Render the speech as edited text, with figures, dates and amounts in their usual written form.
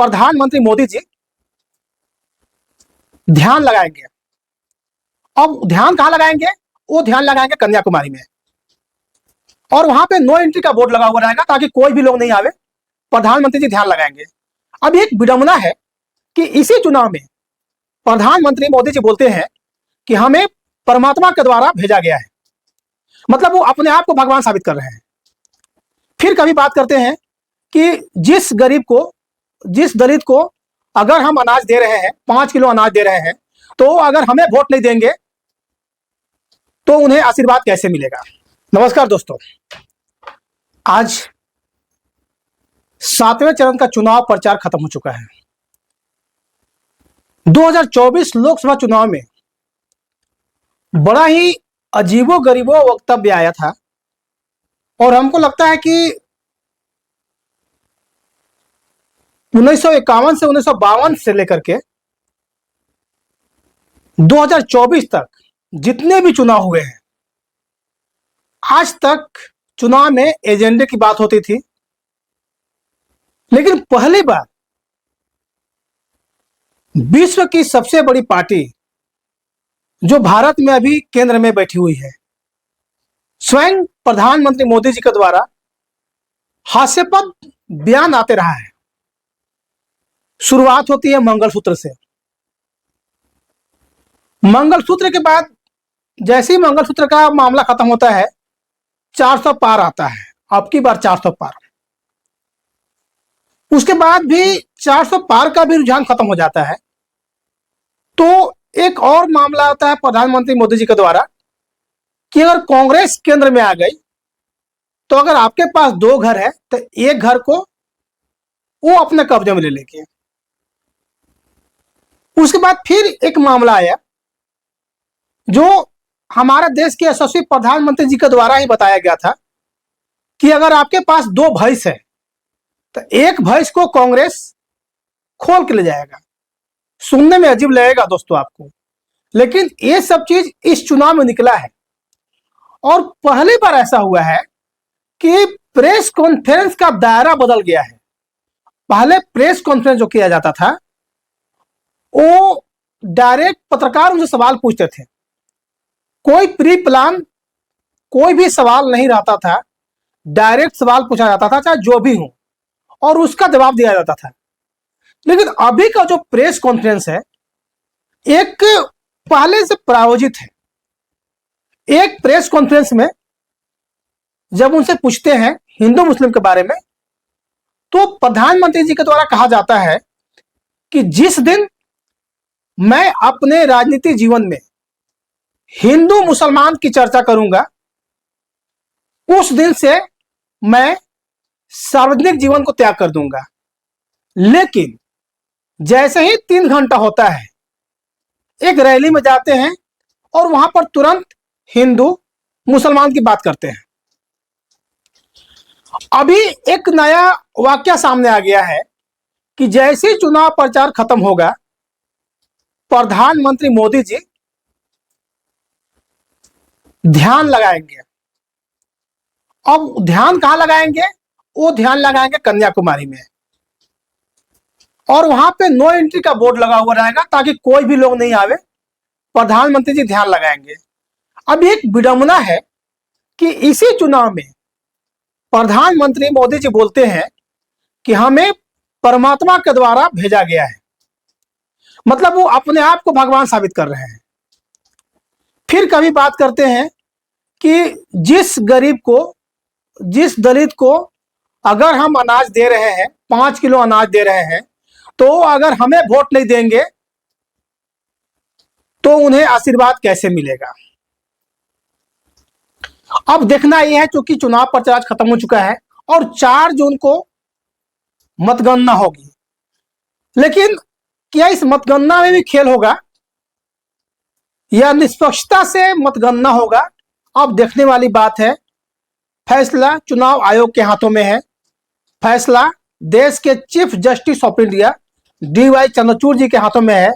प्रधानमंत्री मोदी जी ध्यान लगाएंगे। अब ध्यान कहां लगाएंगे? वो ध्यान लगाएंगे कन्याकुमारी में, और वहां पे नो एंट्री का बोर्ड लगा हुआ रहेगा ताकि कोई भी लोग नहीं आवे। प्रधानमंत्री जी ध्यान लगाएंगे। अब एक विडंबना है कि इसी चुनाव में प्रधानमंत्री मोदी जी बोलते हैं कि हमें परमात्मा के द्वारा भेजा गया है, मतलब वो अपने आप को भगवान साबित कर रहे हैं। फिर कभी बात करते हैं कि जिस गरीब को, जिस दलित को अगर हम अनाज दे रहे हैं, 5 किलो अनाज दे रहे हैं, तो अगर हमें वोट नहीं देंगे तो उन्हें आशीर्वाद कैसे मिलेगा। नमस्कार दोस्तों, आज 7वें चरण का चुनाव प्रचार खत्म हो चुका है। 2024 लोकसभा चुनाव में बड़ा ही अजीबो-गरीबो वक्तव्य आया था, और हमको लगता है कि 1951 से 1952 से लेकर के 2024 तक जितने भी चुनाव हुए हैं, आज तक चुनाव में एजेंडे की बात होती थी, लेकिन पहली बार विश्व की सबसे बड़ी पार्टी जो भारत में अभी केंद्र में बैठी हुई है, स्वयं प्रधानमंत्री मोदी जी के द्वारा हास्यास्पद बयान आते रहा है। शुरुआत होती है मंगलसूत्र से। मंगलसूत्र के बाद जैसे ही मंगलसूत्र का मामला खत्म होता है, 400 पार आता है। अब की बार 400 पार। उसके बाद भी 400 पार का भी रुझान खत्म हो जाता है, तो एक और मामला आता है प्रधानमंत्री मोदी जी के द्वारा कि अगर कांग्रेस केंद्र में आ गई तो अगर आपके पास 2 घर है तो एक घर को वो अपने कब्जे में ले लेगी। उसके बाद फिर एक मामला आया जो हमारे देश के यशस्वी प्रधानमंत्री जी के द्वारा ही बताया गया था कि अगर आपके पास 2 भैंस है तो एक भैंस को कांग्रेस खोल के ले जाएगा। सुनने में अजीब लगेगा दोस्तों आपको, लेकिन ये सब चीज इस चुनाव में निकला है। और पहली बार ऐसा हुआ है कि प्रेस कॉन्फ्रेंस का दायरा बदल गया है। पहले प्रेस कॉन्फ्रेंस जो किया जाता था वो डायरेक्ट पत्रकार उनसे सवाल पूछते थे, कोई प्री प्लान कोई भी सवाल नहीं रहता था, डायरेक्ट सवाल पूछा जाता था चाहे जो भी हो, और उसका जवाब दिया जाता था। लेकिन अभी का जो प्रेस कॉन्फ्रेंस है एक पहले से प्रायोजित है। एक प्रेस कॉन्फ्रेंस में जब उनसे पूछते हैं हिंदू मुस्लिम के बारे में, तो प्रधानमंत्री जी के द्वारा कहा जाता है कि जिस दिन मैं अपने राजनीतिक जीवन में हिंदू मुसलमान की चर्चा करूंगा, उस दिन से मैं सार्वजनिक जीवन को त्याग कर दूंगा। लेकिन जैसे ही 3 घंटा होता है, एक रैली में जाते हैं और वहां पर तुरंत हिंदू मुसलमान की बात करते हैं। अभी एक नया वाकया सामने आ गया है कि जैसे ही चुनाव प्रचार खत्म होगा, प्रधानमंत्री मोदी जी ध्यान लगाएंगे। अब ध्यान कहां लगाएंगे? वो ध्यान लगाएंगे कन्याकुमारी में, और वहां पे नो एंट्री का बोर्ड लगा हुआ रहेगा ताकि कोई भी लोग नहीं आवे। प्रधानमंत्री जी ध्यान लगाएंगे। अब एक विडंबना है कि इसी चुनाव में प्रधानमंत्री मोदी जी बोलते हैं कि हमें परमात्मा के द्वारा भेजा गया है, मतलब वो अपने आप को भगवान साबित कर रहे हैं। फिर कभी बात करते हैं कि जिस गरीब को, जिस दलित को अगर हम अनाज दे रहे हैं, 5 किलो अनाज दे रहे हैं, तो अगर हमें वोट नहीं देंगे तो उन्हें आशीर्वाद कैसे मिलेगा। अब देखना यह है, चूंकि चुनाव प्रचार खत्म हो चुका है और 4 जून को मतगणना होगी, लेकिन क्या इस मतगणना में भी खेल होगा या निष्पक्षता से मतगणना होगा, अब देखने वाली बात है। फैसला चुनाव आयोग के हाथों में है। फैसला देश के chief justice of India DY Chandrachud ji के हाथों में है